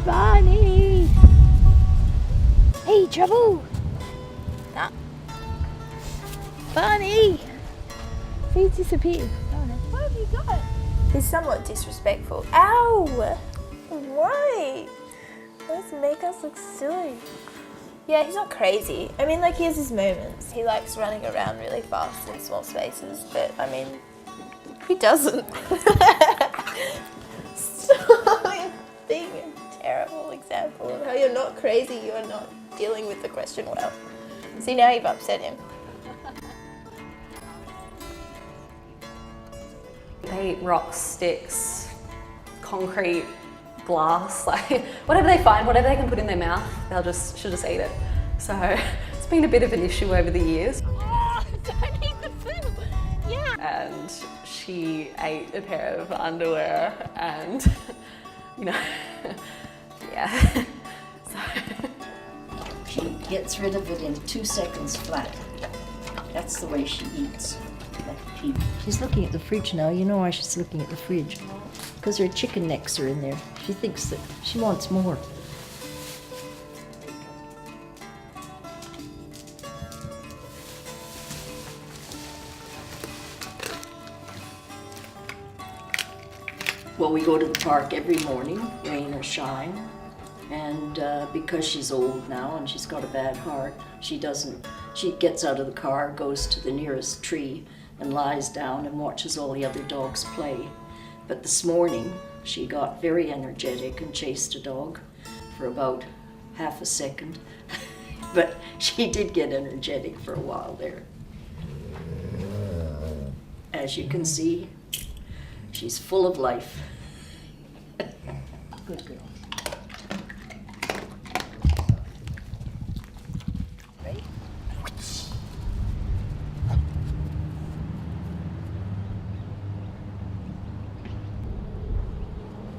Barney! Hey, trouble! Nah. Barney! He's disappeared. Oh, no. What have you got? He's somewhat disrespectful. Ow! Why? Let's make us look silly. Yeah, he's not crazy. I mean, like, he has his moments. He likes running around really fast in small spaces, but I mean, who doesn't? Stop being a terrible example of how you're not crazy, you're not dealing with the question well. See, now you've upset him. They eat rocks, sticks, concrete, glass, like whatever they find, whatever they can put in their mouth, she'll just eat it. So it's been a bit of an issue over the years. Oh, don't eat the food! Yeah! And she ate a pair of underwear and, you know, yeah. So. She gets rid of it in 2 seconds flat. That's the way she eats. She's looking at the fridge now. You know why she's looking at the fridge? Because her chicken necks are in there. She thinks that she wants more. Well, we go to the park every morning, rain or shine. And because she's old now and she's got a bad heart, she gets out of the car, goes to the nearest tree and lies down and watches all the other dogs play. But this morning, she got very energetic and chased a dog for about half a second. But she did get energetic for a while there. As you can see, she's full of life. Good girl.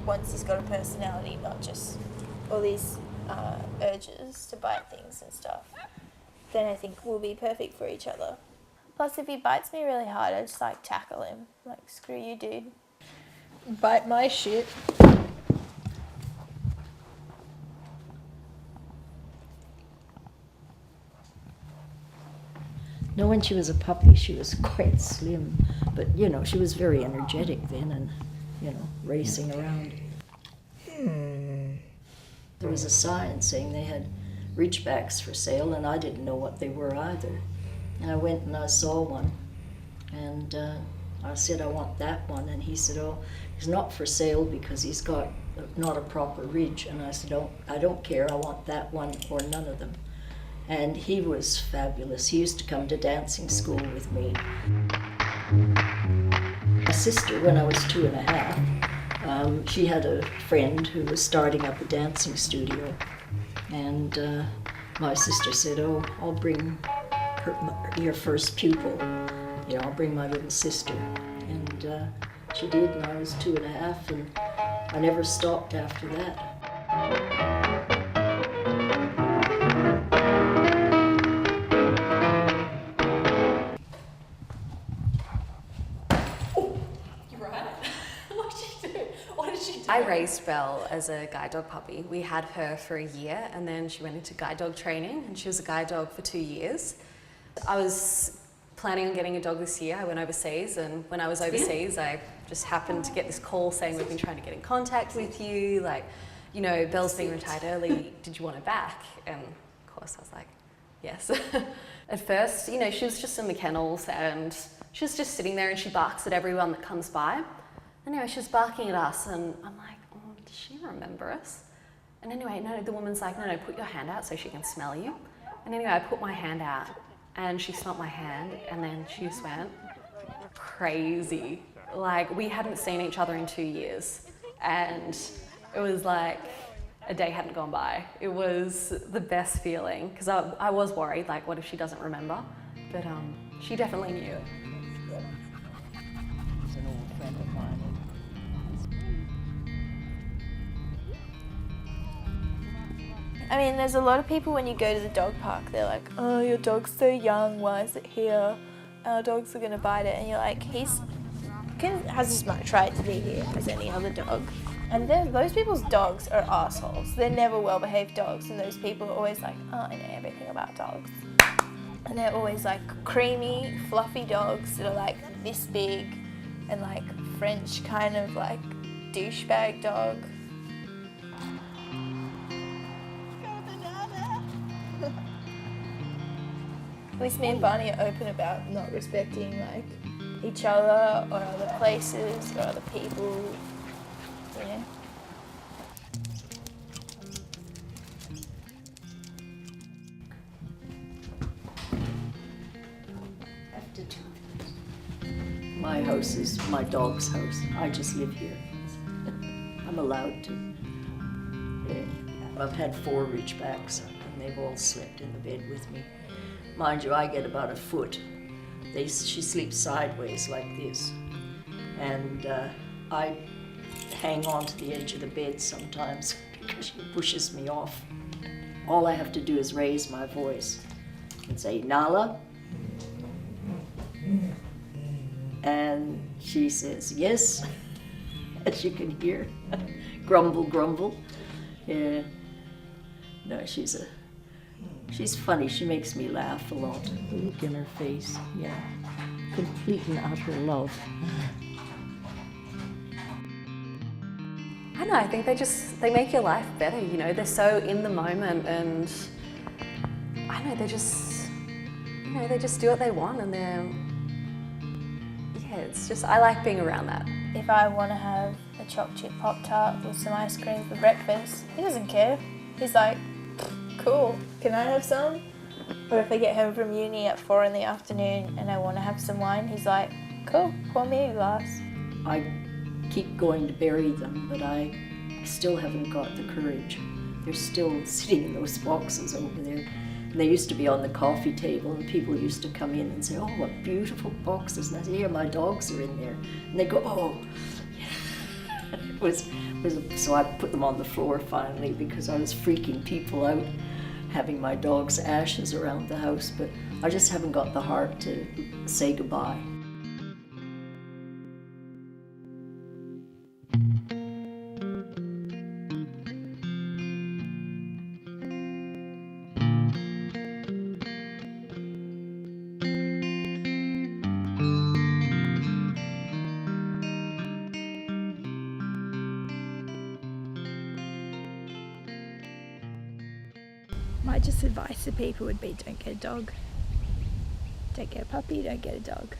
Once he's got a personality, not just all these urges to bite things and stuff, then I think we'll be perfect for each other. Plus, if he bites me really hard, I just like tackle him. Like, screw you, dude. Bite my shit. No, when she was a puppy, she was quite slim, but you know, she was very energetic then and, you know, racing around. There was a sign saying they had reachbacks for sale, and I didn't know what they were either. And I went and I saw one, and I said, I want that one, and he said, oh, he's not for sale because he's got not a proper reach. And I said, oh, I don't care, I want that one or none of them. And he was fabulous. He used to come to dancing school with me. My sister, when I was 2.5, she had a friend who was starting up a dancing studio. And my sister said, oh, I'll bring your first pupil. You know, I'll bring my little sister. And she did, and I was 2.5, and I never stopped after that. I raised Belle as a guide dog puppy. We had her for a year and then she went into guide dog training and she was a guide dog for 2 years. I was planning on getting a dog this year. I went overseas, and when I was overseas I just happened to get this call saying we've been trying to get in contact with you, like, you know, Belle's being retired early, did you want her back? And of course I was like, yes. At first, you know, she was just in the kennels and she was just sitting there and she barks at everyone that comes by. Anyway, she was barking at us and I'm like, oh, does she remember us? And anyway, no, the woman's like, no, put your hand out so she can smell you. And anyway, I put my hand out and she smelled my hand and then she just went crazy. Like, we hadn't seen each other in 2 years and it was like a day hadn't gone by. It was the best feeling because I was worried, like, what if she doesn't remember? But she definitely knew. He's an old friend of mine. I mean, there's a lot of people when you go to the dog park, they're like, oh, your dog's so young, why is it here? Our dogs are gonna bite it. And you're like, has as much right to be here as any other dog. And those people's dogs are assholes. They're never well-behaved dogs, and those people are always like, oh, I know everything about dogs. And they're always like creamy, fluffy dogs that are like this big and like French kind of like douchebag dog. At least me and Barney are open about not respecting like each other or other places or other people, you know. My house is my dog's house. I just live here. I'm allowed to. Yeah. I've had 4 Ridgebacks, and they've all slept in the bed with me. Mind you, I get about a foot. She sleeps sideways like this, and I hang on to the edge of the bed sometimes because she pushes me off. All I have to do is raise my voice and say, Nala. And she says, yes, as you can hear. Grumble, grumble. Yeah. No, she's funny. She makes me laugh a lot. The look in her face, yeah. Complete and utter love. I don't know, I think they make your life better, you know, they're so in the moment, and I don't know, they just do what they want, and it's just, I like being around that. If I want to have a choc chip Pop-Tart with some ice cream for breakfast, he doesn't care. He's like, cool, can I have some? Or if I get home from uni at 4 in the afternoon and I want to have some wine, he's like, cool, pour me a glass. I keep going to bury them, but I still haven't got the courage. They're still sitting in those boxes over there. And they used to be on the coffee table, and people used to come in and say, oh, what beautiful boxes. And I said, yeah, my dogs are in there. And they go, oh. So I put them on the floor finally because I was freaking people out having my dog's ashes around the house, but I just haven't got the heart to say goodbye. My just advice to people would be don't get a dog. Don't get a puppy, don't get a dog.